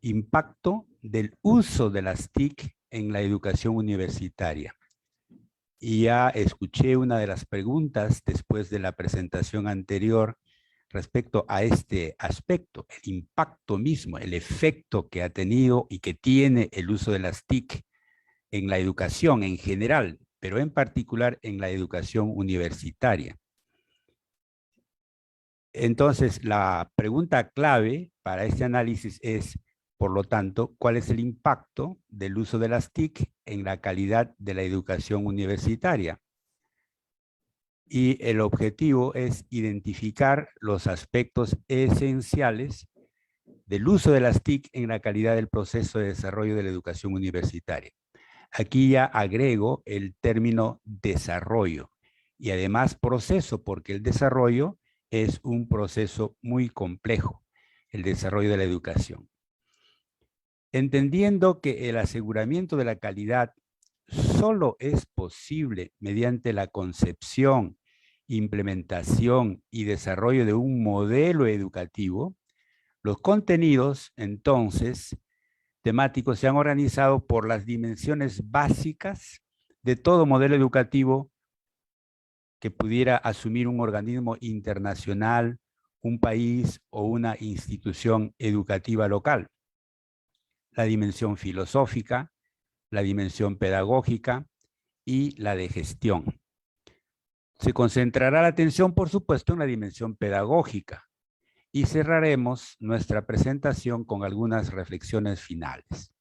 impacto del uso de las TIC en la educación universitaria. Y ya escuché una de las preguntas después de la presentación anterior respecto a este aspecto, el impacto mismo, el efecto que ha tenido y que tiene el uso de las TIC en la educación en general, pero en particular en la educación universitaria. Entonces, la pregunta clave para este análisis es, por lo tanto, ¿cuál es el impacto del uso de las TIC en la calidad de la educación universitaria? Y el objetivo es identificar los aspectos esenciales del uso de las TIC en la calidad del proceso de desarrollo de la educación universitaria. Aquí ya agrego el término desarrollo y además proceso, porque el desarrollo es un proceso muy complejo, el desarrollo de la educación. Entendiendo que el aseguramiento de la calidad solo es posible mediante la concepción, implementación y desarrollo de un modelo educativo, los contenidos, entonces, temáticos se han organizado por las dimensiones básicas de todo modelo educativo que pudiera asumir un organismo internacional, un país o una institución educativa local. La dimensión filosófica, la dimensión pedagógica y la de gestión. Se concentrará la atención, por supuesto, en la dimensión pedagógica y cerraremos nuestra presentación con algunas reflexiones finales.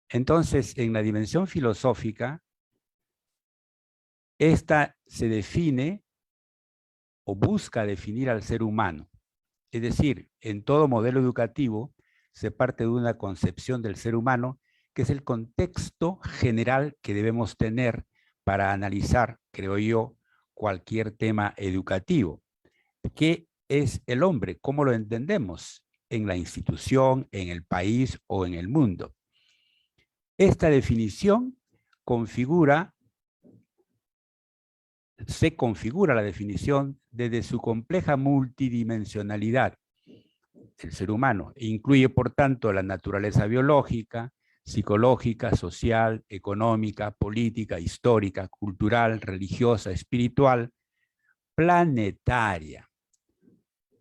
Entonces, en la dimensión filosófica, esta se define o busca definir al ser humano. Es decir, en todo modelo educativo se parte de una concepción del ser humano que es el contexto general que debemos tener para analizar, creo yo, cualquier tema educativo. ¿Qué es el hombre? ¿Cómo lo entendemos en la institución, en el país o en el mundo? Esta definición se configura la definición desde su compleja multidimensionalidad. El ser humano incluye, por tanto, la naturaleza biológica, psicológica, social, económica, política, histórica, cultural, religiosa, espiritual, planetaria.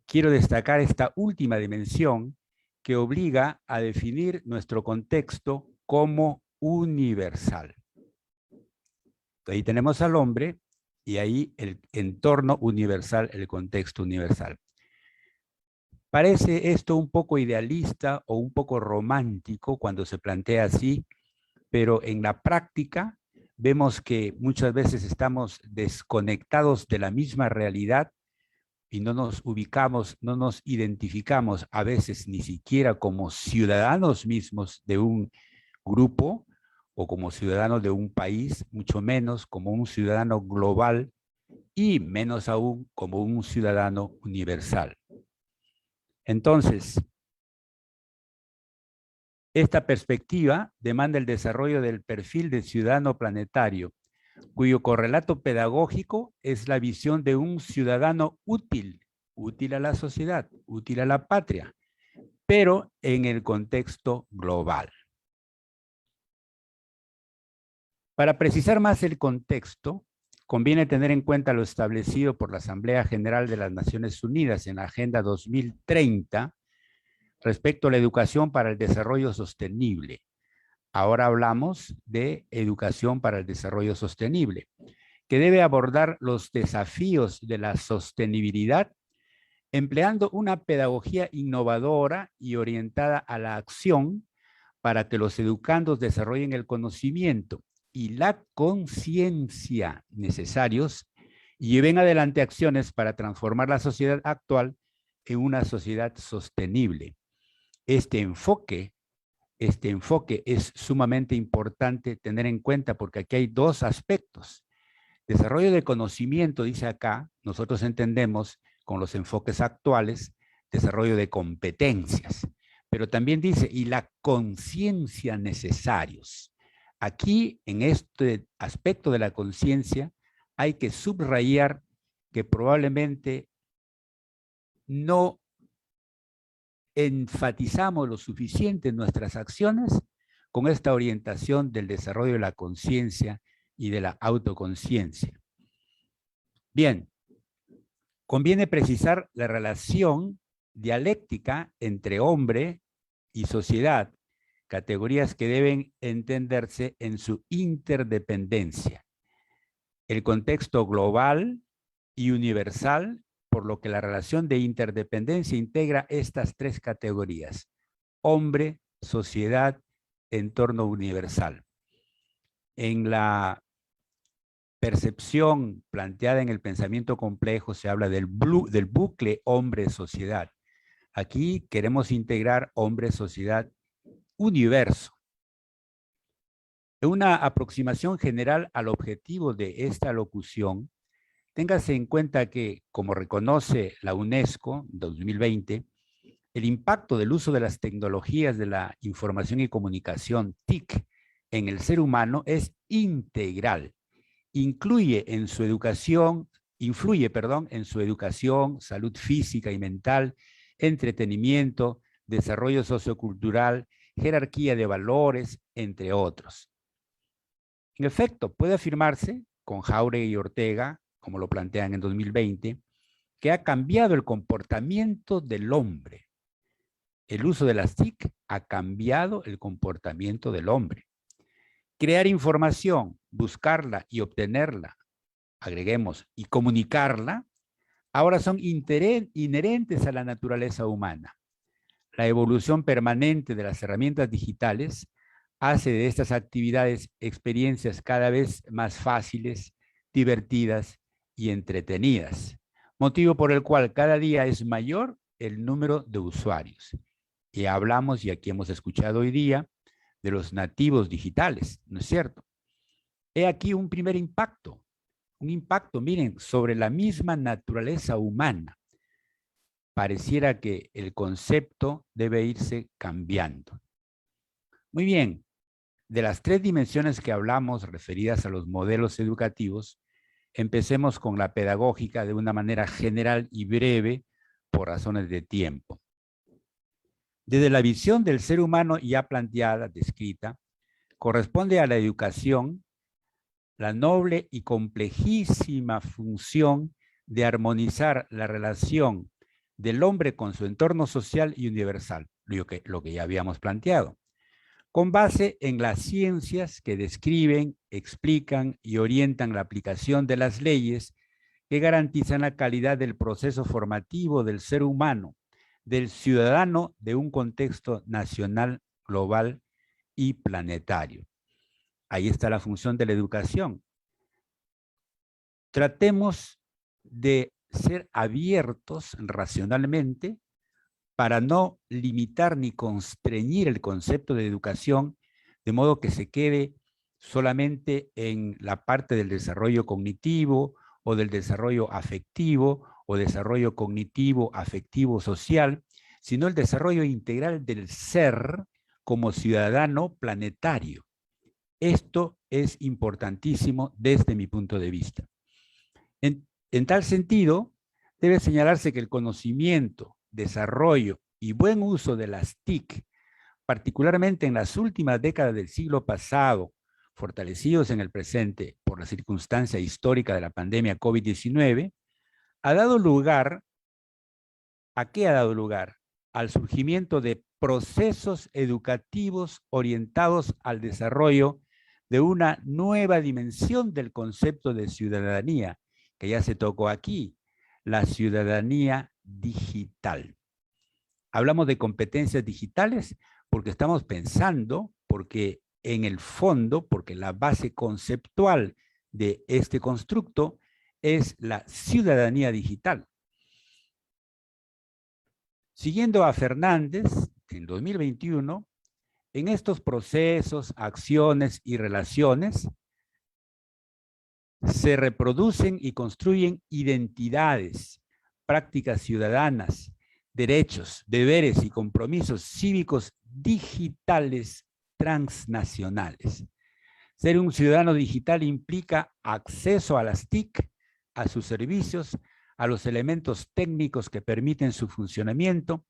Quiero destacar esta última dimensión que obliga a definir nuestro contexto como universal. Ahí tenemos al hombre y ahí el entorno universal, el contexto universal. Parece esto un poco idealista o un poco romántico cuando se plantea así, pero en la práctica vemos que muchas veces estamos desconectados de la misma realidad y no nos ubicamos, no nos identificamos a veces ni siquiera como ciudadanos mismos de un grupo o como ciudadanos de un país, mucho menos como un ciudadano global y menos aún como un ciudadano universal. Entonces, esta perspectiva demanda el desarrollo del perfil de ciudadano planetario, cuyo correlato pedagógico es la visión de un ciudadano útil, útil a la sociedad, útil a la patria, pero en el contexto global. Para precisar más el contexto, conviene tener en cuenta lo establecido por la Asamblea General de las Naciones Unidas en la Agenda 2030 respecto a la educación para el desarrollo sostenible. Ahora hablamos de educación para el desarrollo sostenible, que debe abordar los desafíos de la sostenibilidad empleando una pedagogía innovadora y orientada a la acción para que los educandos desarrollen el conocimiento y la conciencia necesarios y lleven adelante acciones para transformar la sociedad actual en una sociedad sostenible. Este enfoque es sumamente importante tener en cuenta porque aquí hay dos aspectos. Desarrollo de conocimiento, dice acá, nosotros entendemos con los enfoques actuales, desarrollo de competencias, pero también dice, y la conciencia necesarios. Aquí, en este aspecto de la conciencia, hay que subrayar que probablemente no enfatizamos lo suficiente en nuestras acciones con esta orientación del desarrollo de la conciencia y de la autoconciencia. Bien, conviene precisar la relación dialéctica entre hombre y sociedad, categorías que deben entenderse en su interdependencia. El contexto global y universal, por lo que la relación de interdependencia integra estas tres categorías: hombre, sociedad, entorno universal. En la percepción planteada en el pensamiento complejo se habla del bucle hombre-sociedad. Aquí queremos integrar hombre, sociedad, universo. En una aproximación general al objetivo de esta locución, téngase en cuenta que, como reconoce la UNESCO 2020, el impacto del uso de las tecnologías de la información y comunicación, TIC, en el ser humano es integral. Influye en su educación, salud física y mental, entretenimiento, desarrollo sociocultural, jerarquía de valores, entre otros. En efecto, puede afirmarse, con Jauregui y Ortega, como lo plantean en 2020, que ha cambiado el comportamiento del hombre. El uso de las TIC ha cambiado el comportamiento del hombre. Crear información, buscarla y obtenerla, agreguemos, y comunicarla, ahora son inherentes a la naturaleza humana. La evolución permanente de las herramientas digitales hace de estas actividades experiencias cada vez más fáciles, divertidas y entretenidas, motivo por el cual cada día es mayor el número de usuarios. Y hablamos, y aquí hemos escuchado hoy día, de los nativos digitales, ¿no es cierto? He aquí un primer impacto, miren, sobre la misma naturaleza humana. Pareciera que el concepto debe irse cambiando. Muy bien, de las tres dimensiones que hablamos referidas a los modelos educativos, empecemos con la pedagógica de una manera general y breve por razones de tiempo. Desde la visión del ser humano ya planteada, descrita, corresponde a la educación la noble y complejísima función de armonizar la relación del hombre con su entorno social y universal, lo que ya habíamos planteado, con base en las ciencias que describen, explican y orientan la aplicación de las leyes que garantizan la calidad del proceso formativo del ser humano, del ciudadano de un contexto nacional, global y planetario. Ahí está la función de la educación. Tratemos de ser abiertos racionalmente para no limitar ni constreñir el concepto de educación de modo que se quede solamente en la parte del desarrollo cognitivo o del desarrollo afectivo o desarrollo cognitivo, afectivo, social, sino el desarrollo integral del ser como ciudadano planetario. Esto es importantísimo desde mi punto de vista. En tal sentido, debe señalarse que el conocimiento, desarrollo y buen uso de las TIC, particularmente en las últimas décadas del siglo pasado, fortalecidos en el presente por la circunstancia histórica de la pandemia COVID-19, ha dado lugar, ¿a qué ha dado lugar? Al surgimiento de procesos educativos orientados al desarrollo de una nueva dimensión del concepto de ciudadanía, que ya se tocó aquí, la ciudadanía digital. Hablamos de competencias digitales porque estamos pensando, porque en el fondo, porque la base conceptual de este constructo es la ciudadanía digital. Siguiendo a Fernández, en 2021, en estos procesos, acciones y relaciones, se reproducen y construyen identidades, prácticas ciudadanas, derechos, deberes y compromisos cívicos digitales transnacionales. Ser un ciudadano digital implica acceso a las TIC, a sus servicios, a los elementos técnicos que permiten su funcionamiento,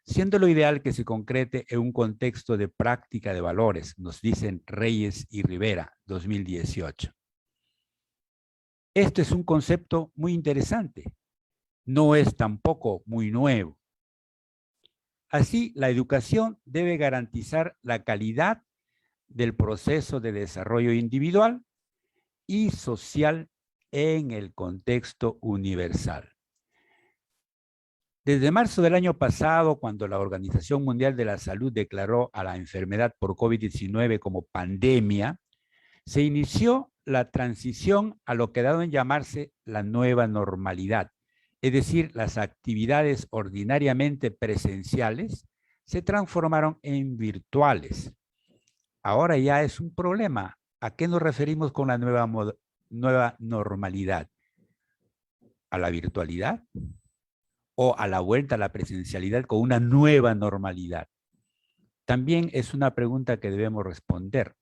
siendo lo ideal que se concrete en un contexto de práctica de valores, nos dicen Reyes y Rivera, 2018. Esto es un concepto muy interesante, no es tampoco muy nuevo. Así, la educación debe garantizar la calidad del proceso de desarrollo individual y social en el contexto universal. Desde marzo del año pasado, cuando la Organización Mundial de la Salud declaró a la enfermedad por COVID-19 como pandemia, se inició la transición a lo que ha dado en llamarse la nueva normalidad, es decir, las actividades ordinariamente presenciales se transformaron en virtuales. Ahora ya es un problema. ¿A qué nos referimos con la nueva normalidad? ¿A la virtualidad? ¿O a la vuelta a la presencialidad con una nueva normalidad? También es una pregunta que debemos responder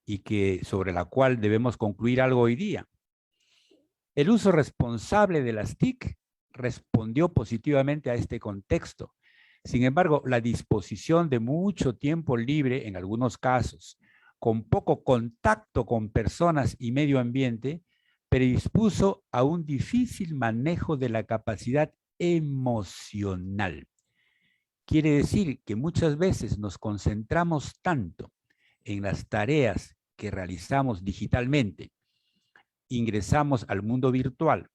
y sobre la cual debemos concluir algo hoy día. El uso responsable de las TIC respondió positivamente a este contexto. Sin embargo, la disposición de mucho tiempo libre, en algunos casos, con poco contacto con personas y medio ambiente, predispuso a un difícil manejo de la capacidad emocional. Quiere decir que muchas veces nos concentramos tanto en las tareas que realizamos digitalmente, ingresamos al mundo virtual,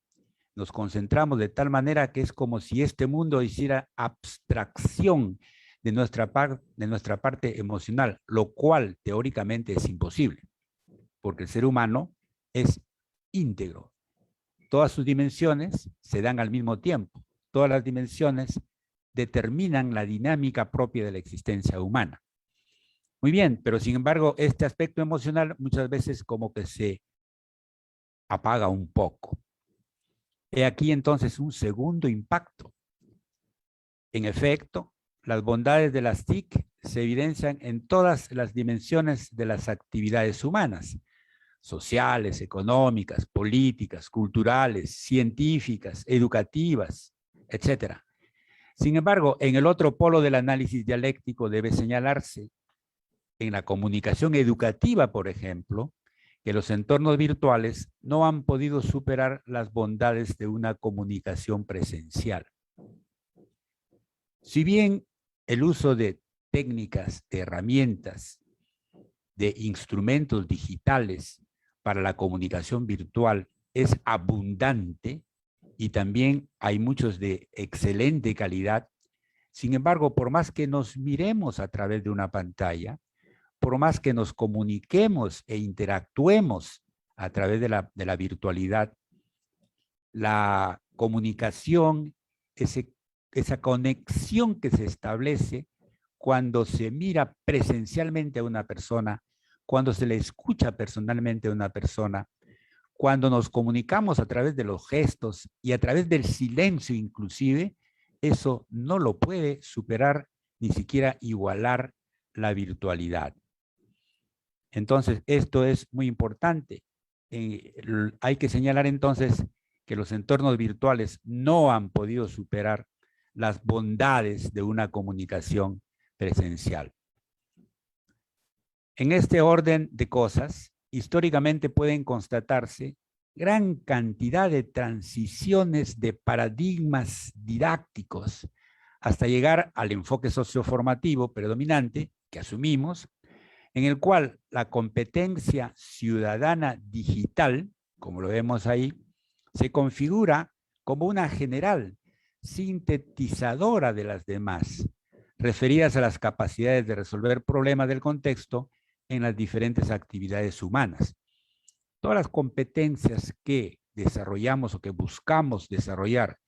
nos concentramos de tal manera que es como si este mundo hiciera abstracción de nuestra parte emocional, lo cual teóricamente es imposible, porque el ser humano es íntegro. Todas sus dimensiones se dan al mismo tiempo. Todas las dimensiones determinan la dinámica propia de la existencia humana. Muy bien, pero sin embargo, este aspecto emocional muchas veces como que se apaga un poco. He aquí entonces un segundo impacto. En efecto, las bondades de las TIC se evidencian en todas las dimensiones de las actividades humanas, sociales, económicas, políticas, culturales, científicas, educativas, etc. Sin embargo, en el otro polo del análisis dialéctico debe señalarse, en la comunicación educativa, por ejemplo, que los entornos virtuales no han podido superar las bondades de una comunicación presencial. Si bien el uso de técnicas, de herramientas, de instrumentos digitales para la comunicación virtual es abundante y también hay muchos de excelente calidad, sin embargo, por más que nos miremos a través de una pantalla, por más que nos comuniquemos e interactuemos a través de la virtualidad, la comunicación, esa conexión que se establece cuando se mira presencialmente a una persona, cuando se le escucha personalmente a una persona, cuando nos comunicamos a través de los gestos y a través del silencio inclusive, eso no lo puede superar ni siquiera igualar la virtualidad. Entonces, esto es muy importante. Hay que señalar entonces que los entornos virtuales no han podido superar las bondades de una comunicación presencial. En este orden de cosas, históricamente pueden constatarse gran cantidad de transiciones de paradigmas didácticos hasta llegar al enfoque socioformativo predominante que asumimos, en el cual la competencia ciudadana digital, como lo vemos ahí, se configura como una general sintetizadora de las demás, referidas a las capacidades de resolver problemas del contexto en las diferentes actividades humanas. Todas las competencias que desarrollamos o que buscamos desarrollar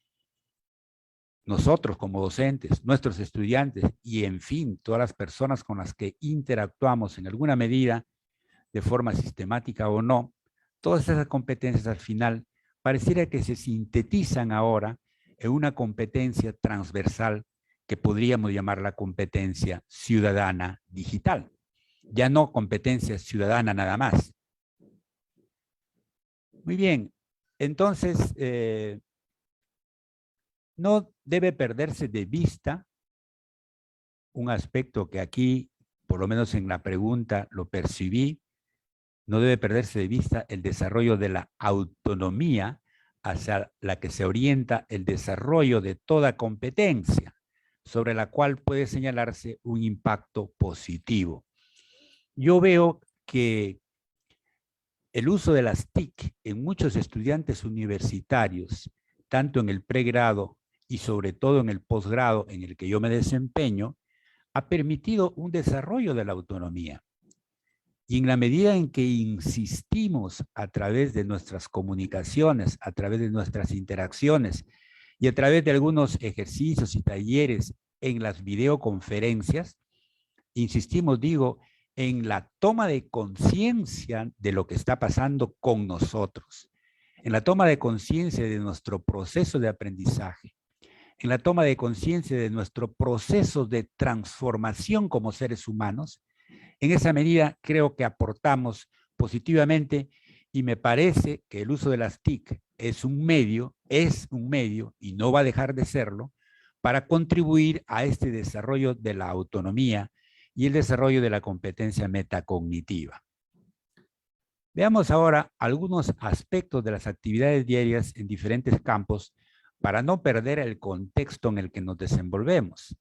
nosotros como docentes, nuestros estudiantes y, en fin, todas las personas con las que interactuamos en alguna medida, de forma sistemática o no, todas esas competencias al final pareciera que se sintetizan ahora en una competencia transversal que podríamos llamar la competencia ciudadana digital. Ya no competencia ciudadana nada más. Muy bien, entonces no debe perderse de vista un aspecto que aquí, por lo menos en la pregunta, lo percibí. No debe perderse de vista el desarrollo de la autonomía hacia la que se orienta el desarrollo de toda competencia, sobre la cual puede señalarse un impacto positivo. Yo veo que el uso de las TIC en muchos estudiantes universitarios, tanto en el pregrado y sobre todo en el posgrado en el que yo me desempeño, ha permitido un desarrollo de la autonomía. Y en la medida en que insistimos a través de nuestras comunicaciones, a través de nuestras interacciones y a través de algunos ejercicios y talleres en las videoconferencias, insistimos, digo, en la toma de conciencia de lo que está pasando con nosotros, en la toma de conciencia de nuestro proceso de aprendizaje, en la toma de conciencia de nuestro proceso de transformación como seres humanos. En esa medida creo que aportamos positivamente y me parece que el uso de las TIC es un medio y no va a dejar de serlo para contribuir a este desarrollo de la autonomía y el desarrollo de la competencia metacognitiva. Veamos ahora algunos aspectos de las actividades diarias en diferentes campos para no perder el contexto en el que nos desenvolvemos.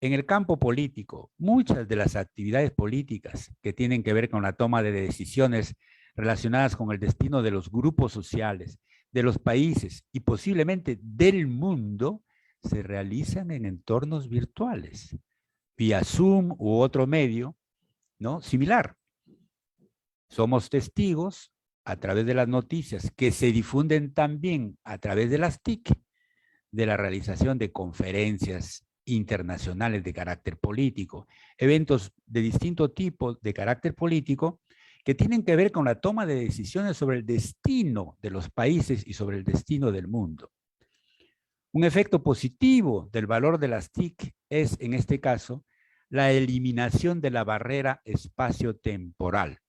En el campo político, muchas de las actividades políticas que tienen que ver con la toma de decisiones relacionadas con el destino de los grupos sociales, de los países y posiblemente del mundo, se realizan en entornos virtuales, vía Zoom u otro medio, ¿no? Similar. Somos testigos a través de las noticias que se difunden también a través de las TIC, de la realización de conferencias internacionales de carácter político, eventos de distinto tipo de carácter político que tienen que ver con la toma de decisiones sobre el destino de los países y sobre el destino del mundo. Un efecto positivo del valor de las TIC es, en este caso, la eliminación de la barrera espacio-temporal.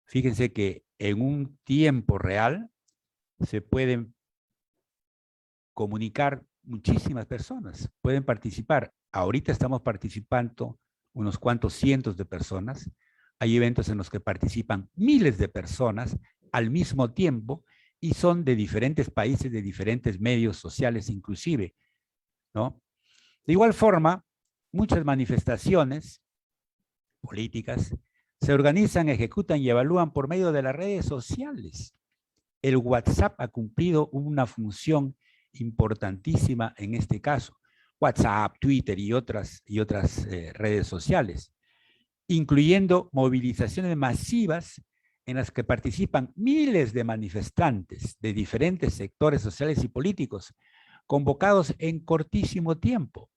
Fíjense que en un tiempo real se pueden comunicar muchísimas personas, pueden participar. Ahorita estamos participando unos cuantos cientos de personas. Hay eventos en los que participan miles de personas al mismo tiempo y son de diferentes países, de diferentes medios sociales inclusive, ¿no? De igual forma, muchas manifestaciones políticas se organizan, ejecutan y evalúan por medio de las redes sociales. El WhatsApp ha cumplido una función importantísima en este caso. WhatsApp, Twitter y otras redes sociales, incluyendo movilizaciones masivas en las que participan miles de manifestantes de diferentes sectores sociales y políticos, convocados en cortísimo tiempo.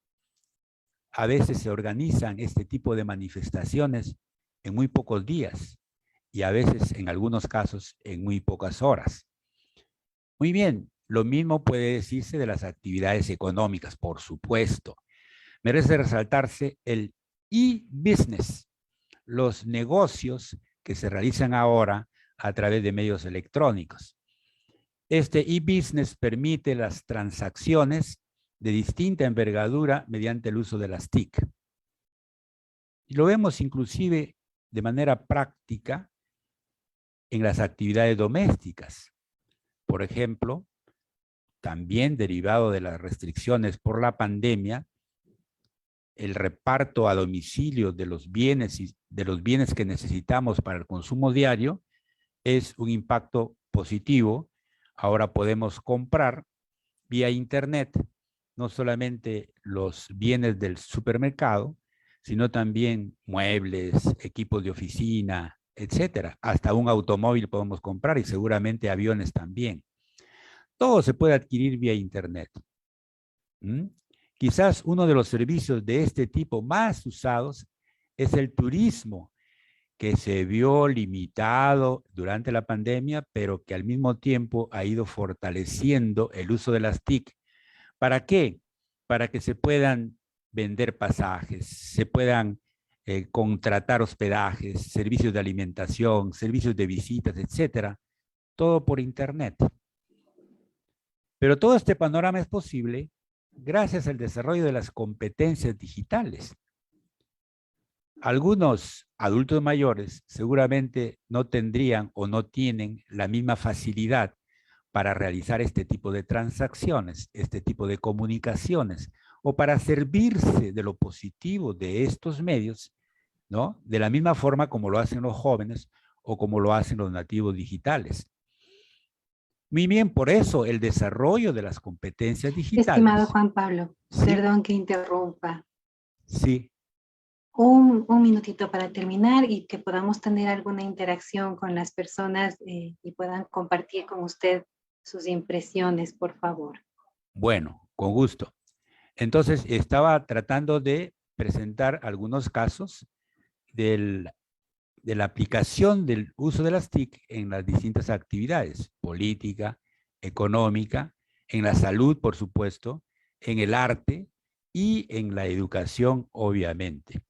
A veces se organizan este tipo de manifestaciones en muy pocos días y a veces, en algunos casos, en muy pocas horas. Muy bien, lo mismo puede decirse de las actividades económicas, por supuesto. Merece resaltarse el e-business, los negocios que se realizan ahora a través de medios electrónicos. Este e-business permite las transacciones de distinta envergadura mediante el uso de las TIC. Y lo vemos inclusive de manera práctica en las actividades domésticas. Por ejemplo, también derivado de las restricciones por la pandemia, el reparto a domicilio de los bienes que necesitamos para el consumo diario es un impacto positivo. Ahora podemos comprar vía internet no solamente los bienes del supermercado, sino también muebles, equipos de oficina, etcétera. Hasta un automóvil podemos comprar y seguramente aviones también. Todo se puede adquirir vía internet. Quizás uno de los servicios de este tipo más usados es el turismo, que se vio limitado durante la pandemia, pero que al mismo tiempo ha ido fortaleciendo el uso de las TIC. ¿Para qué? Para que se puedan vender pasajes, se puedan contratar hospedajes, servicios de alimentación, servicios de visitas, etcétera, todo por internet. Pero todo este panorama es posible gracias al desarrollo de las competencias digitales. Algunos adultos mayores seguramente no tendrían o no tienen la misma facilidad para realizar este tipo de transacciones, este tipo de comunicaciones, o para servirse de lo positivo de estos medios, ¿no? De la misma forma como lo hacen los jóvenes o como lo hacen los nativos digitales. Muy bien, por eso el desarrollo de las competencias Estimado digitales. Juan Pablo, Sí, perdón que interrumpa. sí. Un minutito para terminar y que podamos tener alguna interacción con las personas y puedan compartir con usted sus impresiones, por favor. Bueno, con gusto. Entonces, estaba tratando de presentar algunos casos de la aplicación del uso de las TIC en las distintas actividades, política, económica, en la salud, por supuesto, en el arte y en la educación, obviamente.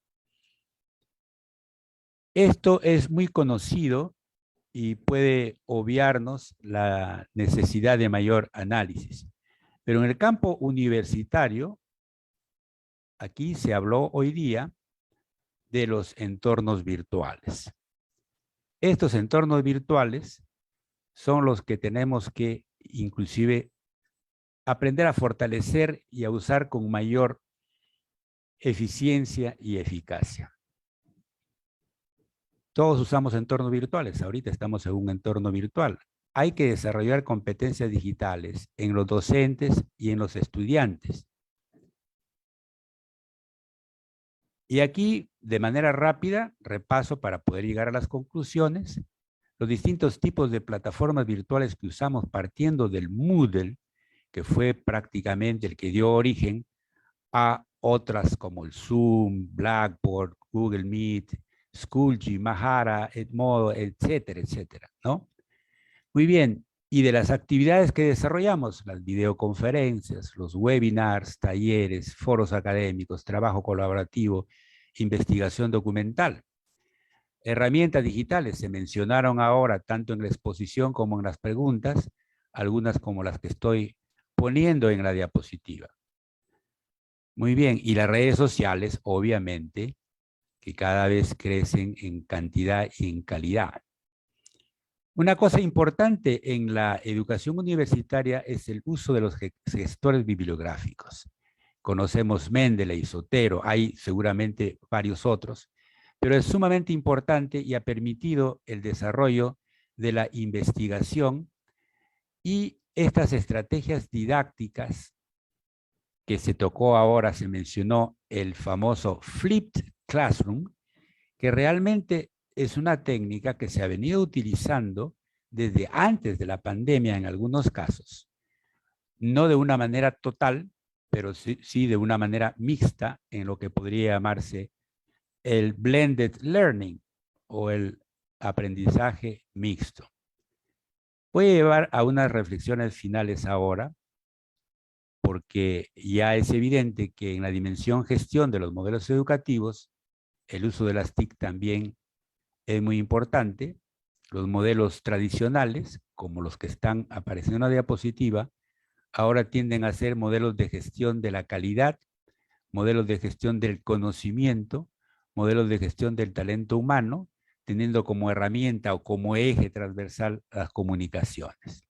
Esto es muy conocido y puede obviarnos la necesidad de mayor análisis. Pero en el campo universitario, aquí se habló hoy día de los entornos virtuales. Estos entornos virtuales son los que tenemos que inclusive aprender a fortalecer y a usar con mayor eficiencia y eficacia. Todos usamos entornos virtuales, ahorita estamos en un entorno virtual. Hay que desarrollar competencias digitales en los docentes y en los estudiantes. Y aquí, de manera rápida, repaso para poder llegar a las conclusiones, los distintos tipos de plataformas virtuales que usamos partiendo del Moodle, que fue prácticamente el que dio origen a otras como el Zoom, Blackboard, Google Meet, Schoology, Mahara, Edmodo, etcétera, etcétera, ¿no? Muy bien, y de las actividades que desarrollamos, las videoconferencias, los webinars, talleres, foros académicos, trabajo colaborativo, investigación documental. Herramientas digitales se mencionaron ahora tanto en la exposición como en las preguntas, algunas como las que estoy poniendo en la diapositiva. Muy bien, y las redes sociales, obviamente, que cada vez crecen en cantidad y en calidad. Una cosa importante en la educación universitaria es el uso de los gestores bibliográficos. Conocemos Mendeley, Zotero, hay seguramente varios otros, pero es sumamente importante y ha permitido el desarrollo de la investigación y estas estrategias didácticas que se tocó ahora, se mencionó el famoso Flipped Classroom, que realmente es una técnica que se ha venido utilizando desde antes de la pandemia en algunos casos, no de una manera total, pero sí de una manera mixta en lo que podría llamarse el blended learning o el aprendizaje mixto. Voy a llevar a unas reflexiones finales ahora, porque ya es evidente que en la dimensión gestión de los modelos educativos, el uso de las TIC también es muy importante. Los modelos tradicionales, como los que están apareciendo en la diapositiva, ahora tienden a ser modelos de gestión de la calidad, modelos de gestión del conocimiento, modelos de gestión del talento humano, teniendo como herramienta o como eje transversal las comunicaciones.